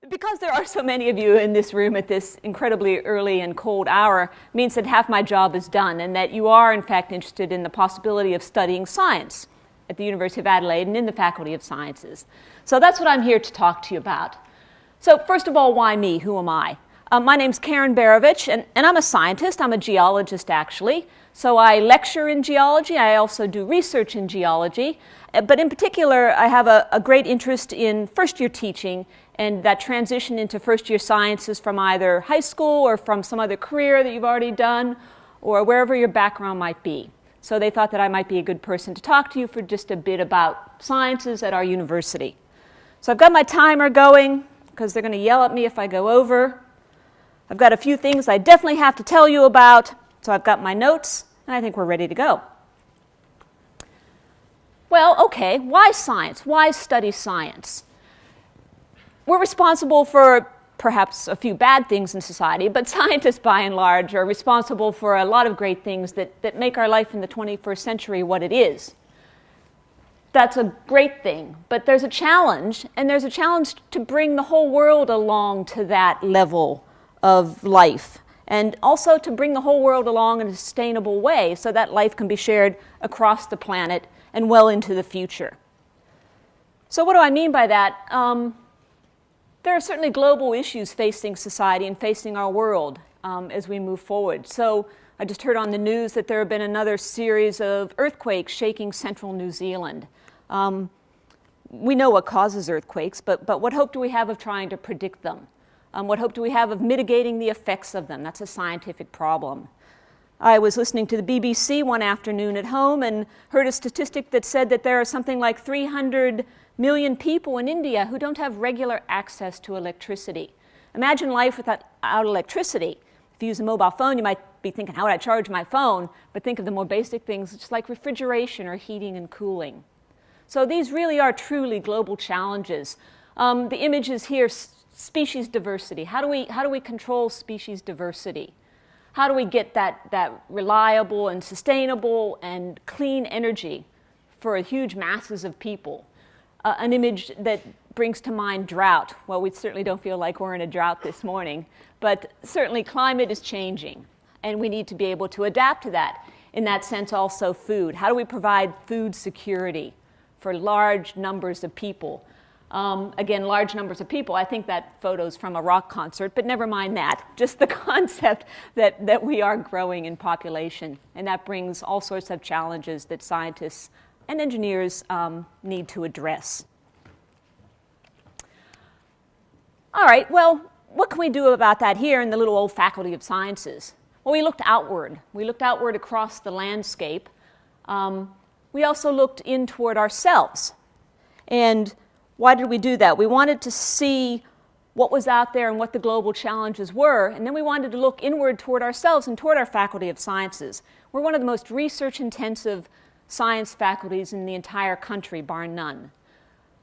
Because there are so many of you in this room at this incredibly early and cold hour means that half my job is done and that you are in fact interested in the possibility of studying science at the University of Adelaide and in the Faculty of Sciences. So that's what I'm here to talk to you about. So first of all, why me? Who am I? My name's Karen Barovich, and I'm a scientist. I'm a geologist, actually. So I lecture in geology. I also do research in geology. But in particular, I have a great interest in first-year teaching and that transition into first-year sciences from either high school or from some other career that you've already done or wherever your background might be. So they thought that I might be a good person to talk to you for just a bit about sciences at our university. So I've got my timer going because they're going to yell at me if I go over. I've got a few things I definitely have to tell you about, so I've got my notes, and I think we're ready to go. Well, okay, why science? Why study science? We're responsible for perhaps a few bad things in society, but scientists, by and large, are responsible for a lot of great things that make our life in the 21st century what it is. That's a great thing, but there's a challenge, and there's a challenge to bring the whole world along to that level of life, and also to bring the whole world along in a sustainable way so that life can be shared across the planet and well into the future. So what do I mean by that? There are certainly global issues facing society and facing our world as we move forward. So I just heard on the news that there have been another series of earthquakes shaking central New Zealand. We know what causes earthquakes, but what hope do we have of trying to predict them? What hope do we have of mitigating the effects of them? That's a scientific problem. I was listening to the BBC one afternoon at home and heard a statistic that said that there are something like 300 million people in India who don't have regular access to electricity. Imagine life without electricity. If you use a mobile phone, you might be thinking, how would I charge my phone? But think of the more basic things, just like refrigeration or heating and cooling. So these really are truly global challenges. The image is here, species diversity. How do we control species diversity? How do we get that reliable and sustainable and clean energy for huge masses of people? An image that brings to mind drought. Well, we certainly don't feel like we're in a drought this morning, but certainly climate is changing, and we need to be able to adapt to that. In that sense, also food. How do we provide food security for large numbers of people? Again, large numbers of people. I think that photo's from a rock concert, but never mind that. Just the concept that we are growing in population, and that brings all sorts of challenges that scientists and engineers need to address. All right, well, what can we do about that here in the little old Faculty of Sciences? Well, we looked outward. We looked outward across the landscape. We also looked in toward ourselves. And why did we do that? We wanted to see what was out there and what the global challenges were, and then we wanted to look inward toward ourselves and toward our Faculty of Sciences. We're one of the most research-intensive science faculties in the entire country, bar none.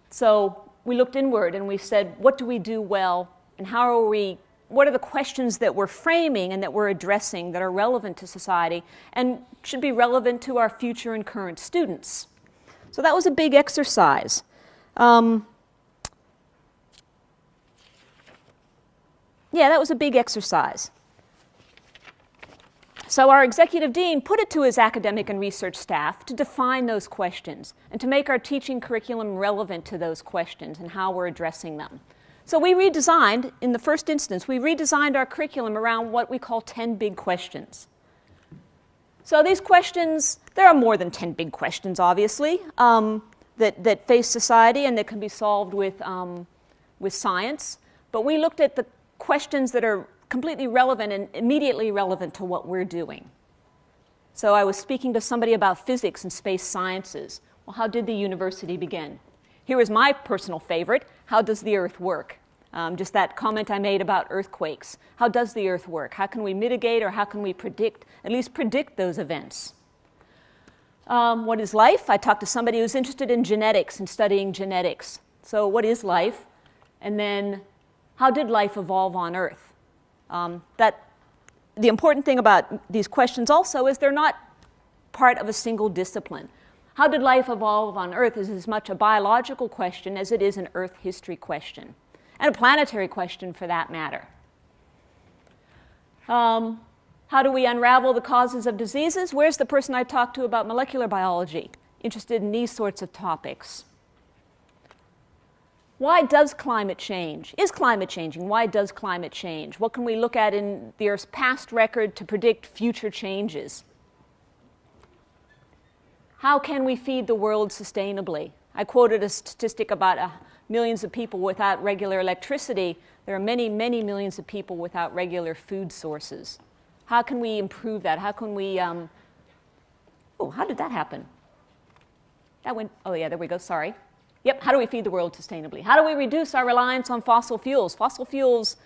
So we looked inward and we said, what do we do well, and what are the questions that we're framing and that we're addressing that are relevant to society and should be relevant to our future and current students? So that was a big exercise. That was a big exercise. So our executive dean put it to his academic and research staff to define those questions and to make our teaching curriculum relevant to those questions and how we're addressing them. So we redesigned, in the first instance, we redesigned our curriculum around what we call 10 big questions. So these questions, there are more than 10 big questions, obviously, that face society and that can be solved with science. But we looked at the questions that are completely relevant and immediately relevant to what we're doing. So I was speaking to somebody about physics and space sciences. Well, how did the university begin? Here is my personal favorite. How does the Earth work? Just that comment I made about earthquakes. How does the Earth work? How can we mitigate or how can we predict, at least predict those events? What is life? I talked to somebody who's interested in genetics and studying genetics. So what is life? And then how did life evolve on Earth? The important thing about these questions also is they're not part of a single discipline. How did life evolve on Earth is as much a biological question as it is an Earth history question. and a planetary question for that matter. How do we unravel the causes of diseases? Where's the person I talked to about molecular biology, interested in these sorts of topics? Why does climate change? Is climate changing? Why does climate change? What can we look at in the Earth's past record to predict future changes? How can we feed the world sustainably? I quoted a statistic about millions of people without regular electricity. There are many, many millions of people without regular food sources. How can we improve that? How can we, how did that happen? That went, oh yeah, there we go, sorry. Yep, how do we feed the world sustainably? How do we reduce our reliance on fossil fuels? Fossil fuels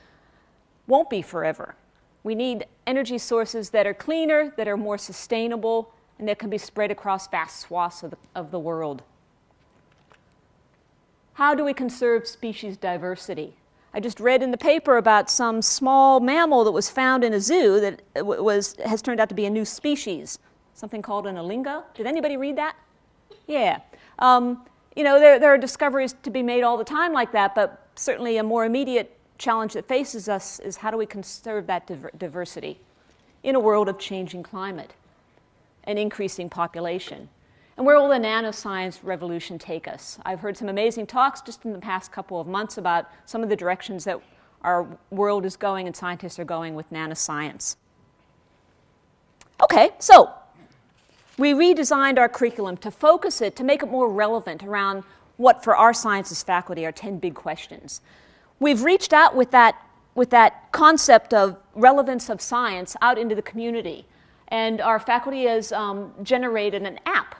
won't be forever. We need energy sources that are cleaner, that are more sustainable, and that can be spread across vast swaths of the world. How do we conserve species diversity? I just read in the paper about some small mammal that was found in a zoo that has turned out to be a new species, something called an alinga. Did anybody read that? Yeah. There are discoveries to be made all the time like that, but certainly a more immediate challenge that faces us is how do we conserve that diversity in a world of changing climate and increasing population? And where will the nanoscience revolution take us? I've heard some amazing talks just in the past couple of months about some of the directions that our world is going and scientists are going with nanoscience. Okay, so we redesigned our curriculum to focus it, to make it more relevant around what for our sciences faculty are 10 big questions. We've reached out with that concept of relevance of science out into the community. And our faculty has generated an app.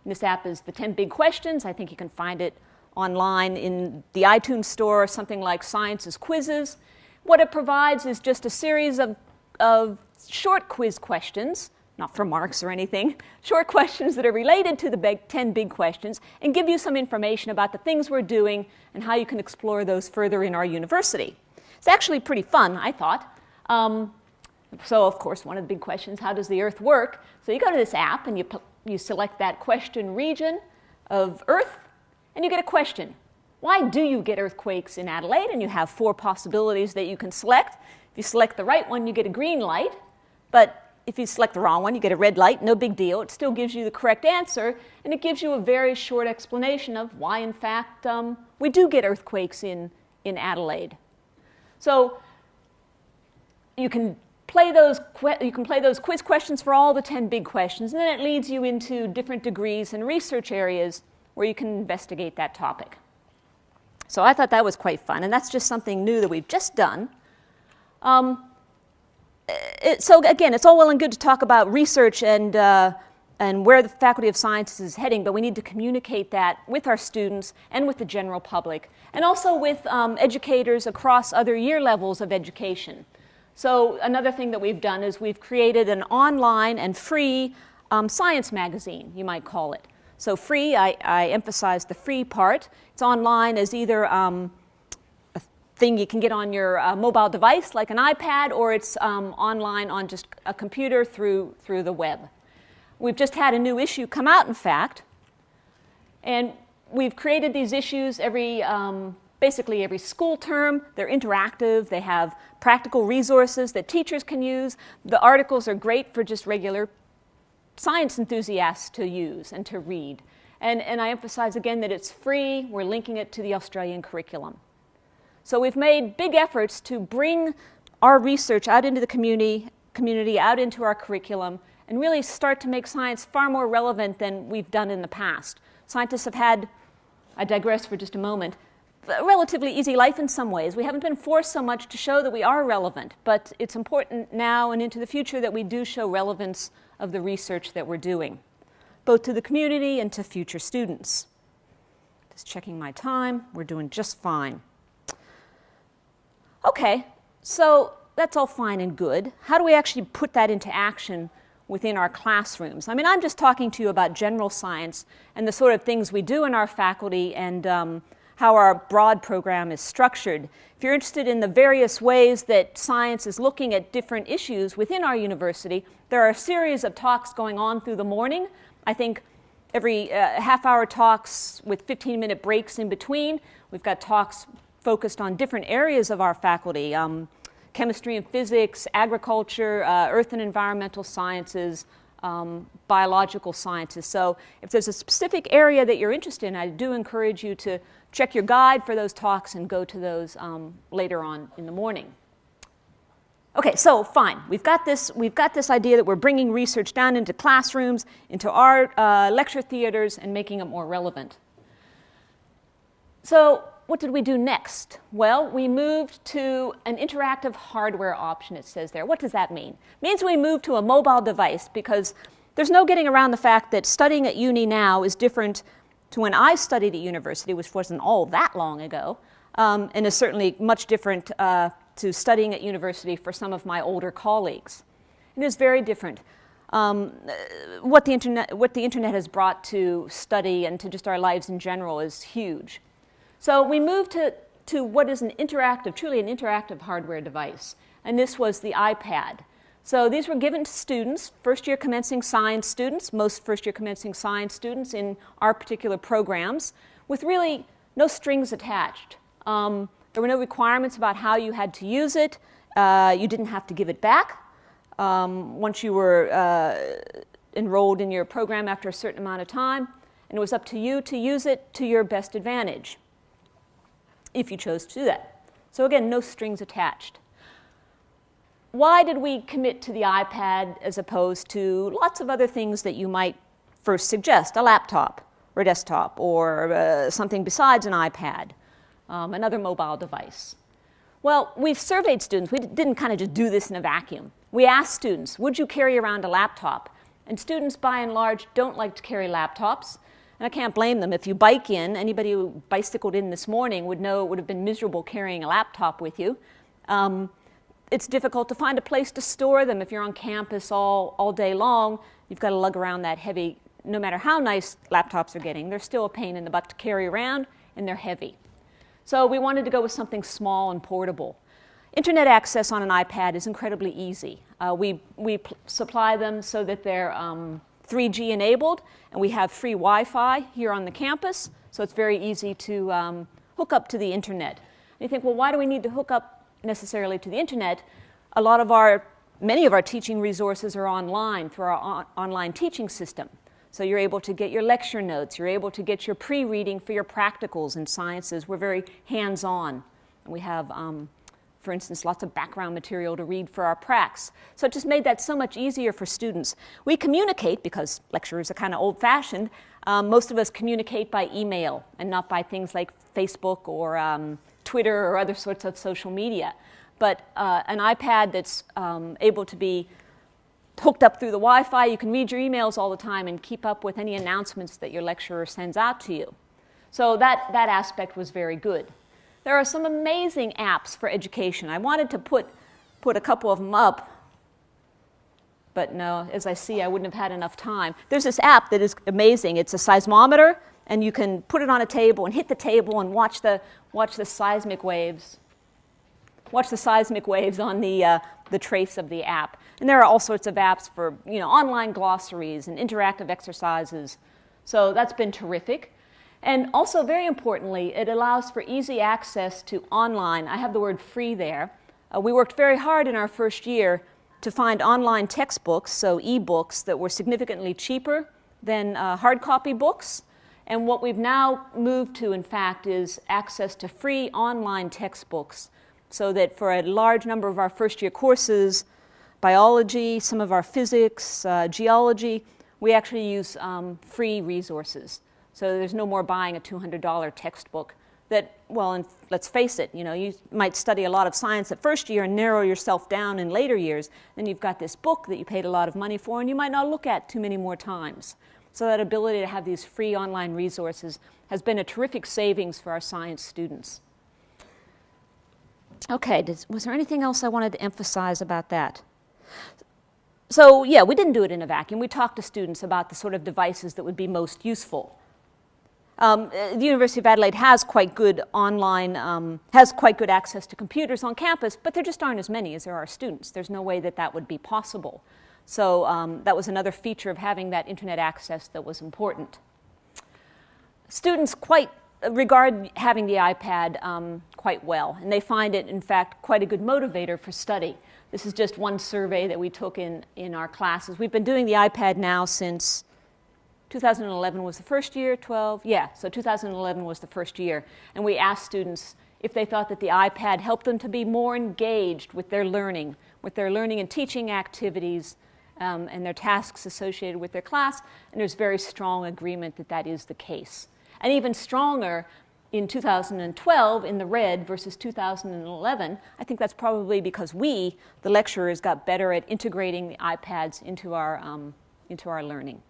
And this app is the 10 Big Questions. I think you can find it online in the iTunes store, something like Science's Quizzes. What it provides is just a series of short quiz questions, not for marks or anything, short questions that are related to the 10 big questions and give you some information about the things we're doing and how you can explore those further in our university. It's actually pretty fun, I thought. So, of course, one of the big questions, how does the Earth work? So you go to this app and you select that question region of Earth, and you get a question. Why do you get earthquakes in Adelaide? And you have 4 possibilities that you can select. If you select the right one, you get a green light. But if you select the wrong one, you get a red light. No big deal. It still gives you the correct answer, and it gives you a very short explanation of why, in fact, we do get earthquakes in Adelaide. So you can play those quiz questions for all the 10 big questions, and then it leads you into different degrees and research areas where you can investigate that topic. So I thought that was quite fun, and that's just something new that we've just done. So again, it's all well and good to talk about research and where the Faculty of Sciences is heading, but we need to communicate that with our students and with the general public, and also with educators across other year levels of education. So another thing that we've done is we've created an online and free science magazine, you might call it. So free, I emphasize the free part. It's online as either a thing you can get on your mobile device like an iPad, or it's online on just a computer through the web. We've just had a new issue come out, in fact, and we've created these issues basically every school term. They're interactive. They have practical resources that teachers can use. The articles are great for just regular science enthusiasts to use and to read. And I emphasize again that it's free. We're linking it to the Australian curriculum. So we've made big efforts to bring our research out into the community, out into our curriculum, and really start to make science far more relevant than we've done in the past. Scientists have had, I digress for just a moment, a relatively easy life in some ways. We haven't been forced so much to show that we are relevant, but it's important now and into the future that we do show relevance of the research that we're doing, both to the community and to future students. Just checking my time. We're doing just fine. Okay, so that's all fine and good. How do we actually put that into action within our classrooms? I mean, I'm just talking to you about general science and the sort of things we do in our faculty and how our broad program is structured. If you're interested in the various ways that science is looking at different issues within our university, there are a series of talks going on through the morning. I think every half-hour talks with 15-minute breaks in between. We've got talks focused on different areas of our faculty, chemistry and physics, agriculture, earth and environmental sciences, biological sciences. So if there's a specific area that you're interested in, I do encourage you to check your guide for those talks and go to those later on in the morning. Okay, so fine. We've got this idea that we're bringing research down into classrooms, into our lecture theaters, and making it more relevant. So what did we do next? Well, we moved to an interactive hardware option, it says there. What does that mean? It means we moved to a mobile device, because there's no getting around the fact that studying at uni now is different to when I studied at university, which wasn't all that long ago, and is certainly much different to studying at university for some of my older colleagues. It is very different. What the internet has brought to study and to just our lives in general is huge. So we moved to what is truly an interactive hardware device, and this was the iPad. So these were given to students, first-year commencing science students, most first-year commencing science students in our particular programs, with really no strings attached. There were no requirements about how you had to use it. You didn't have to give it back once you were enrolled in your program after a certain amount of time, and it was up to you to use it to your best advantage, if you chose to do that. So again, no strings attached. Why did we commit to the iPad as opposed to lots of other things that you might first suggest, a laptop or a desktop or something besides an iPad, another mobile device? Well, we've surveyed students. We didn't kind of just do this in a vacuum. We asked students, would you carry around a laptop? And students, by and large, don't like to carry laptops. And I can't blame them. If you bike in, anybody who bicycled in this morning would know it would have been miserable carrying a laptop with you. It's difficult to find a place to store them. If you're on campus all day long, you've got to lug around that heavy. No matter how nice laptops are getting, they're still a pain in the butt to carry around, and they're heavy. So we wanted to go with something small and portable. Internet access on an iPad is incredibly easy. We supply them so that they're 3G enabled, and we have free Wi-Fi here on the campus, so it's very easy to hook up to the internet. And you think, well, why do we need to hook up necessarily to the internet? Many of our teaching resources are online through our online teaching system. So you're able to get your lecture notes, you're able to get your pre-reading for your practicals in sciences. We're very hands-on. We have, for instance, lots of background material to read for our pracs. So it just made that so much easier for students. We communicate, because lecturers are kind of old-fashioned, most of us communicate by email and not by things like Facebook or Twitter or other sorts of social media. But an iPad that's able to be hooked up through the Wi-Fi, you can read your emails all the time and keep up with any announcements that your lecturer sends out to you. So that aspect was very good. There are some amazing apps for education. I wanted to put a couple of them up, but no, as I see, I wouldn't have had enough time. There's this app that is amazing. It's a seismometer, and you can put it on a table and hit the table and watch the seismic waves. Watch the seismic waves on the trace of the app. And there are all sorts of apps for online glossaries and interactive exercises. So that's been terrific. And also, very importantly, it allows for easy access to online. I have the word free there. We worked very hard in our first year to find online textbooks, so e-books, that were significantly cheaper than hard copy books. And what we've now moved to, in fact, is access to free online textbooks, so that for a large number of our first-year courses, biology, some of our physics, geology, we actually use free resources. So there's no more buying a $200 textbook that, well, and let's face it, you might study a lot of science at first year and narrow yourself down in later years. Then you've got this book that you paid a lot of money for and you might not look at too many more times. So that ability to have these free online resources has been a terrific savings for our science students. Okay, was there anything else I wanted to emphasize about that? So yeah, we didn't do it in a vacuum. We talked to students about the sort of devices that would be most useful. The University of Adelaide has quite good access to computers on campus, but there just aren't as many as there are students. There's no way that would be possible. So that was another feature of having that internet access that was important. Students quite regard having the iPad quite well, and they find it, in fact, quite a good motivator for study. This is just one survey that we took in our classes. We've been doing the iPad now since 2011 was the first year, 12, yeah, so 2011 was the first year. And we asked students if they thought that the iPad helped them to be more engaged with their learning and teaching activities and their tasks associated with their class, and there's very strong agreement that that is the case. And even stronger in 2012 in the red versus 2011. I think that's probably because we, the lecturers, got better at integrating the iPads into our learning.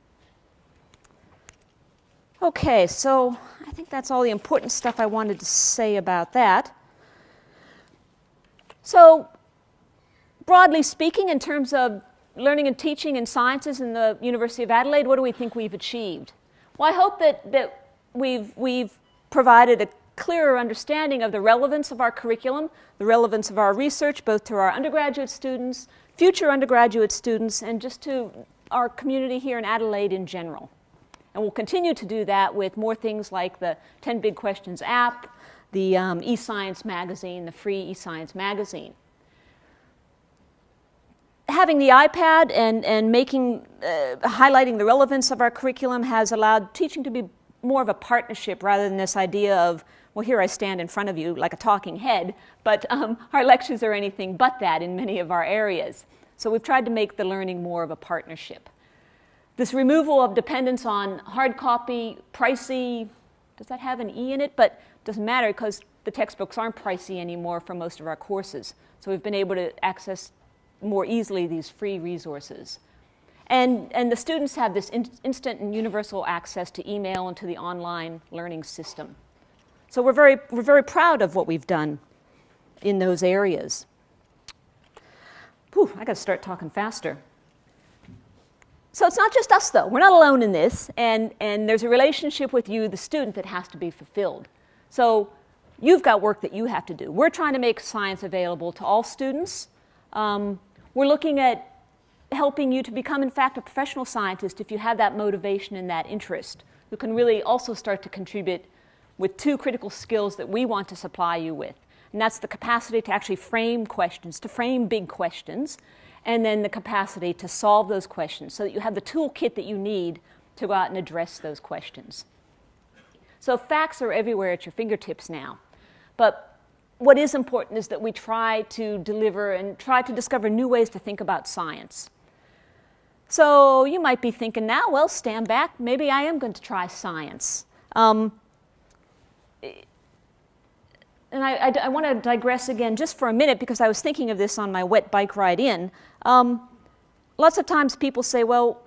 Okay, so I think that's all the important stuff I wanted to say about that. So broadly speaking, in terms of learning and teaching in sciences in the University of Adelaide, what do we think we've achieved? Well, I hope that we've provided a clearer understanding of the relevance of our curriculum, the relevance of our research, both to our undergraduate students, future undergraduate students, and just to our community here in Adelaide in general. And we'll continue to do that with more things like the 10 Big Questions app, the eScience magazine, the free eScience magazine. Having the iPad and highlighting the relevance of our curriculum has allowed teaching to be more of a partnership rather than this idea of, well, here I stand in front of you like a talking head, but our lectures are anything but that in many of our areas. So we've tried to make the learning more of a partnership. This removal of dependence on hard copy, pricey, does that have an E in it? But it doesn't matter because the textbooks aren't pricey anymore for most of our courses. So we've been able to access more easily these free resources. And the students have this instant and universal access to email and to the online learning system. So we're very proud of what we've done in those areas. Whew, I got to start talking faster. So it's not just us, though. We're not alone in this, and there's a relationship with you, the student, that has to be fulfilled. So you've got work that you have to do. We're trying to make science available to all students. We're looking at helping you to become, in fact, a professional scientist if you have that motivation and that interest, who can really also start to contribute with two critical skills that we want to supply you with. And that's the capacity to actually frame questions, to frame big questions, and then the capacity to solve those questions so that you have the toolkit that you need to go out and address those questions. So facts are everywhere at your fingertips now. But what is important is that we try to deliver and try to discover new ways to think about science. So you might be thinking now, well, stand back, maybe I am going to try science. And I want to digress again just for a minute because I was thinking of this on my wet bike ride in. Lots of times people say, well,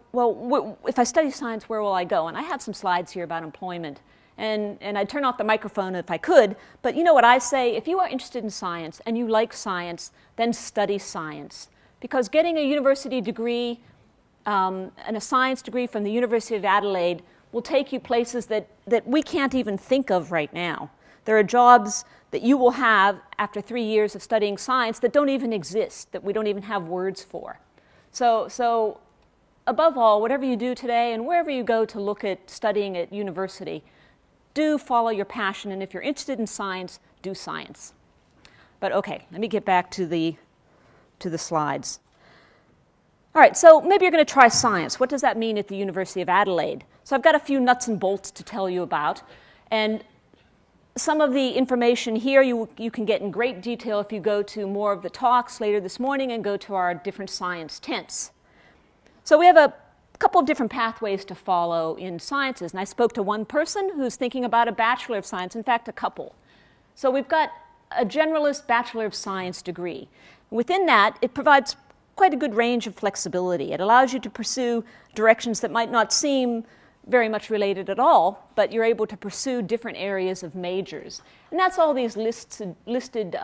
if I study science, where will I go? And I have some slides here about employment. And I'd turn off the microphone if I could. But you know what I say? If you are interested in science and you like science, then study science. Because getting a university degree and a science degree from the University of Adelaide will take you places that we can't even think of right now. There are jobs that you will have after 3 years of studying science that don't even exist, that we don't even have words for. So above all, whatever you do today and wherever you go to look at studying at university, do follow your passion, and if you're interested in science, do science. But okay, let me get back to the slides. All right, so maybe you're going to try science. What does that mean at the University of Adelaide? So I've got a few nuts and bolts to tell you about, and some of the information here you can get in great detail if you go to more of the talks later this morning and go to our different science tents. So we have a couple of different pathways to follow in sciences, and I spoke to one person who's thinking about a Bachelor of Science, in fact, a couple. So we've got a generalist Bachelor of Science degree. Within that, it provides quite a good range of flexibility. It allows you to pursue directions that might not seem very much related at all, but you're able to pursue different areas of majors. And that's all these listed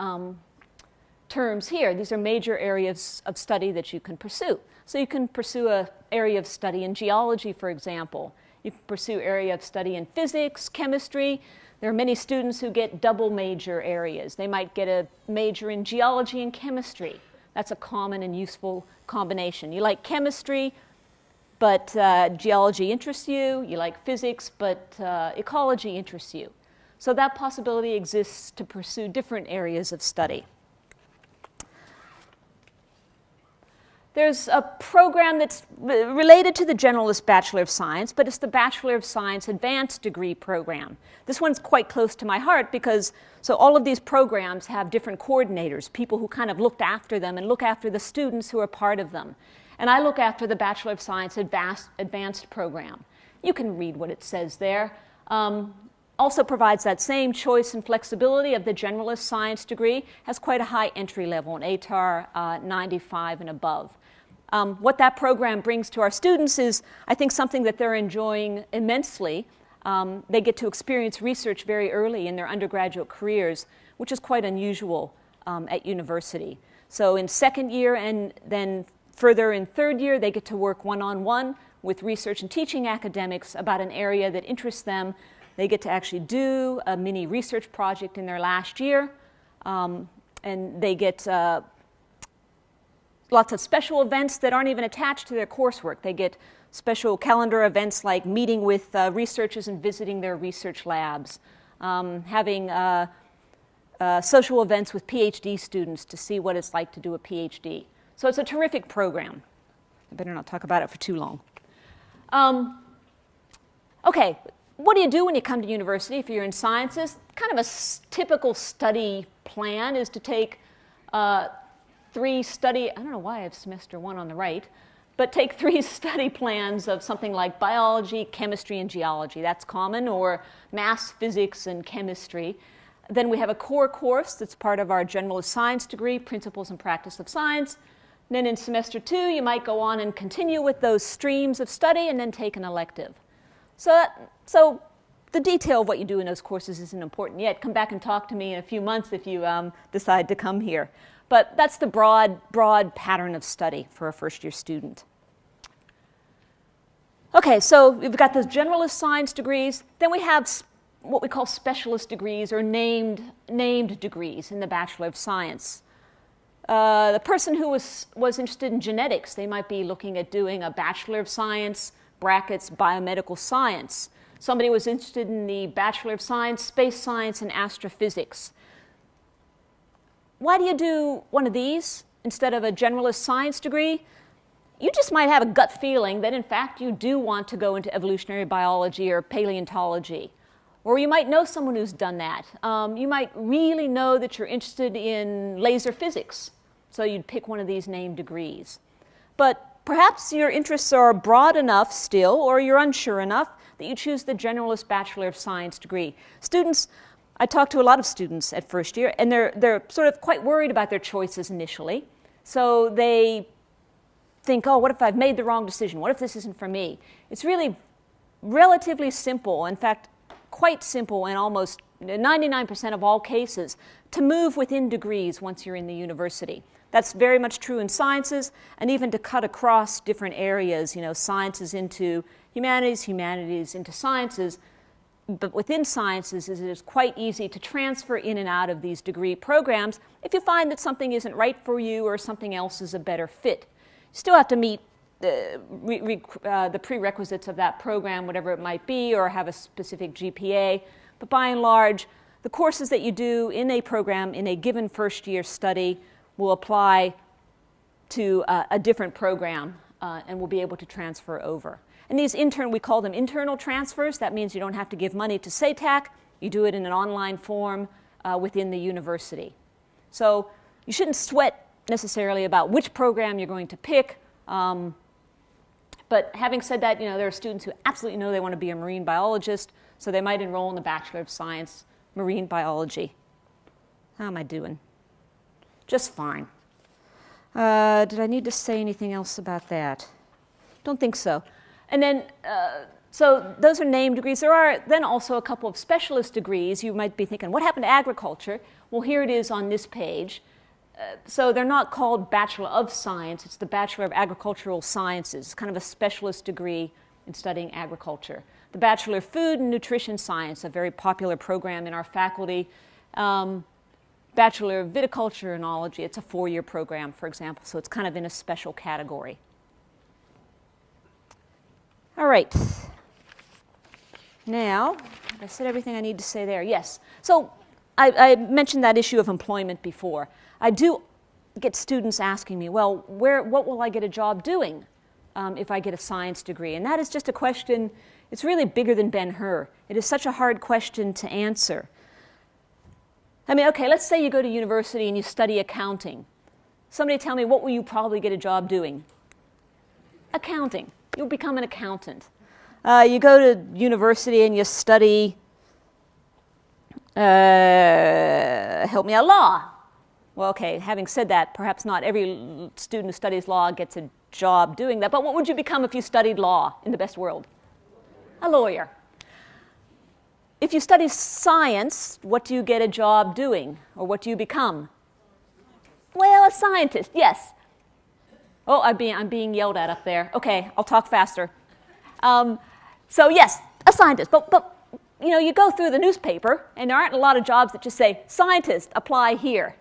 terms here. These are major areas of study that you can pursue. So you can pursue an area of study in geology, for example. You can pursue an area of study in physics, chemistry. There are many students who get double major areas. They might get a major in geology and chemistry. That's a common and useful combination. You like chemistry, but geology interests you. You like physics, but ecology interests you. So that possibility exists to pursue different areas of study. There's a program that's related to the Generalist Bachelor of Science, but it's the Bachelor of Science Advanced Degree program. This one's quite close to my heart because so all of these programs have different coordinators, people who kind of looked after them and look after the students who are part of them. And I look after the Bachelor of Science Advanced program. You can read what it says there. Also provides that same choice and flexibility of the Generalist Science degree, has quite a high entry level, an ATAR 95 and above. What that program brings to our students is, I think, something that they're enjoying immensely. They get to experience research very early in their undergraduate careers, which is quite unusual at university. So in second year and then further in third year, they get to work one-on-one with research and teaching academics about an area that interests them. They get to actually do a mini research project in their last year, and they get lots of special events that aren't even attached to their coursework. They get special calendar events like meeting with researchers and visiting their research labs, having social events with PhD students to see what it's like to do a PhD. So it's a terrific program. I better not talk about it for too long. Okay, what do you do when you come to university if you're in sciences? Kind of a typical study plan is to take I don't know why I have semester one on the right, but take 3 study plans of something like biology, chemistry, and geology. That's common, or math, physics, and chemistry. Then we have a core course that's part of our Generalist Science degree, Principles and Practice of Science. And then in semester 2, you might go on and continue with those streams of study and then take an elective. So the detail of what you do in those courses isn't important yet. Come back and talk to me in a few months if you decide to come here. But that's the broad pattern of study for a first-year student. Okay, so we've got those Generalist Science degrees. Then we have what we call specialist degrees or named degrees in the Bachelor of Science. The person who was interested in genetics, they might be looking at doing a Bachelor of Science, brackets, biomedical science. Somebody was interested in the Bachelor of Science, space science, and astrophysics. Why do you do one of these instead of a Generalist Science degree? You just might have a gut feeling that, in fact, you do want to go into evolutionary biology or paleontology. Or you might know someone who's done that. You might really know that you're interested in laser physics, so you'd pick one of these named degrees. But perhaps your interests are broad enough still, or you're unsure enough, that you choose the Generalist Bachelor of Science degree. Students, I talk to a lot of students at first year, and they're sort of quite worried about their choices initially. So they think, oh, what if I've made the wrong decision? What if this isn't for me? It's really relatively simple, in fact, quite simple in almost 99% of all cases, to move within degrees once you're in the university. That's very much true in sciences, and even to cut across different areas, sciences into humanities, humanities into sciences. But within sciences, it is quite easy to transfer in and out of these degree programs if you find that something isn't right for you or something else is a better fit. You still have to meet the prerequisites of that program, whatever it might be, or have a specific GPA. But by and large, the courses that you do in a program in a given first-year study will apply to a different program and will be able to transfer over. And these we call them internal transfers. That means you don't have to give money to SATAC. You do it in an online form within the university. So you shouldn't sweat necessarily about which program you're going to pick. But having said that, there are students who absolutely know they want to be a marine biologist, so they might enroll in the Bachelor of Science Marine Biology. How am I doing? Just fine. Did I need to say anything else about that? Don't think so. And then, so those are named degrees. There are then also a couple of specialist degrees. You might be thinking, what happened to agriculture? Well, here it is on this page. So they're not called Bachelor of Science. It's the Bachelor of Agricultural Sciences. It's kind of a specialist degree in studying agriculture. The Bachelor of Food and Nutrition Science, a very popular program in our faculty. Bachelor of Viticulture and Enology. It's a 4-year program, for example, so it's kind of in a special category. All right. Now, have I said everything I need to say there? Yes. So I mentioned that issue of employment before. I do get students asking me, well, what will I get a job doing if I get a science degree? And that is just a question, it's really bigger than Ben-Hur. It is such a hard question to answer. I mean, okay, let's say you go to university and you study accounting. Somebody tell me, what will you probably get a job doing? Accounting. You'll become an accountant. You go to university and you study, help me out, law. Well, okay, having said that, perhaps not every student who studies law gets a job doing that, but what would you become if you studied law in the best world? A lawyer. If you study science, what do you get a job doing, or what do you become? Well, a scientist, yes. Oh, I'm being yelled at up there. Okay, I'll talk faster. So yes, a scientist, but you know, you go through the newspaper, and there aren't a lot of jobs that just say, scientist, apply here.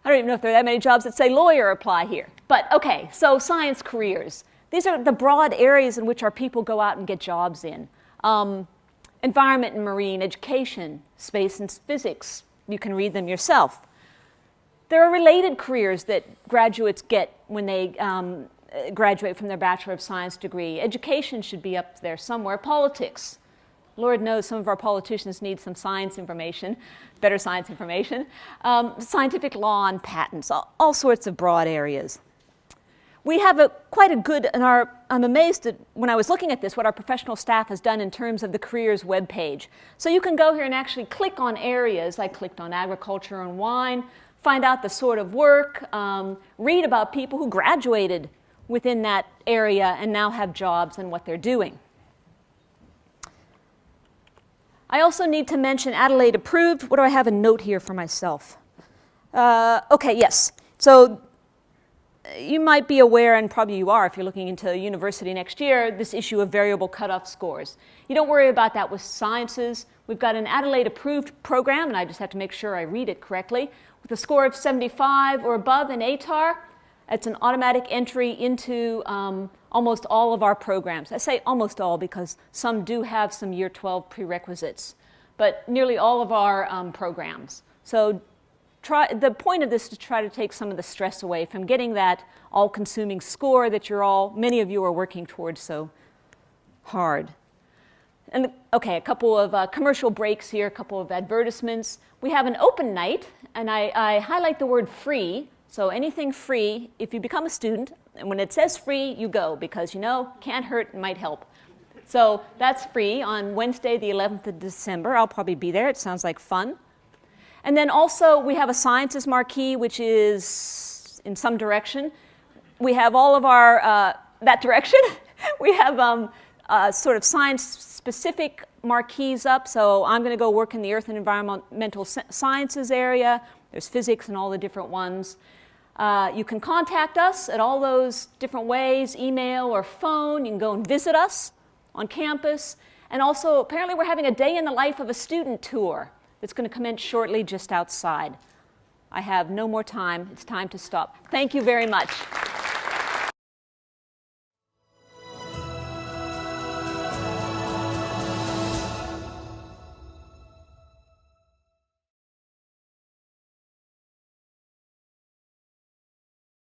I don't even know if there are that many jobs that say lawyer, apply here. But okay, so science careers. These are the broad areas in which our people go out and get jobs in. Environment and marine, education, space and physics. You can read them yourself. There are related careers that graduates get when they graduate from their Bachelor of Science degree. Education should be up there somewhere. Politics. Lord knows some of our politicians need some science information, better science information. Scientific law and patents, all sorts of broad areas. We have quite a good, I'm amazed at, when I was looking at this, what our professional staff has done in terms of the careers webpage. So you can go here and actually click on areas. I clicked on agriculture and wine, find out the sort of work, read about people who graduated within that area and now have jobs and what they're doing. I also need to mention Adelaide approved. What do I have a note here for myself? Okay, yes. So you might be aware, and probably you are if you're looking into university next year, this issue of variable cutoff scores. You don't worry about that with sciences. We've got an Adelaide approved program, and I just have to make sure I read it correctly. With a score of 75 or above in ATAR, it's an automatic entry into almost all of our programs. I say almost all because some do have some year 12 prerequisites, but nearly all of our programs. So the point of this is to try to take some of the stress away from getting that all-consuming score that many of you are working towards so hard. And okay, a couple of commercial breaks here, a couple of advertisements. We have an open night, and I highlight the word free. So anything free, if you become a student, and when it says free, you go, because you know, can't hurt, it might help. So that's free on Wednesday, the 11th of December. I'll probably be there. It sounds like fun. And then also we have a sciences marquee, which is in some direction. We have all of our, that direction. We have sort of science-specific marquees up. So I'm going to go work in the earth and environmental sciences area. There's physics and all the different ones. You can contact us at all those different ways, email or phone. You can go and visit us on campus. And also, apparently we're having a day in the life of a student tour. It's going to commence shortly just outside. I have no more time. It's time to stop. Thank you very much.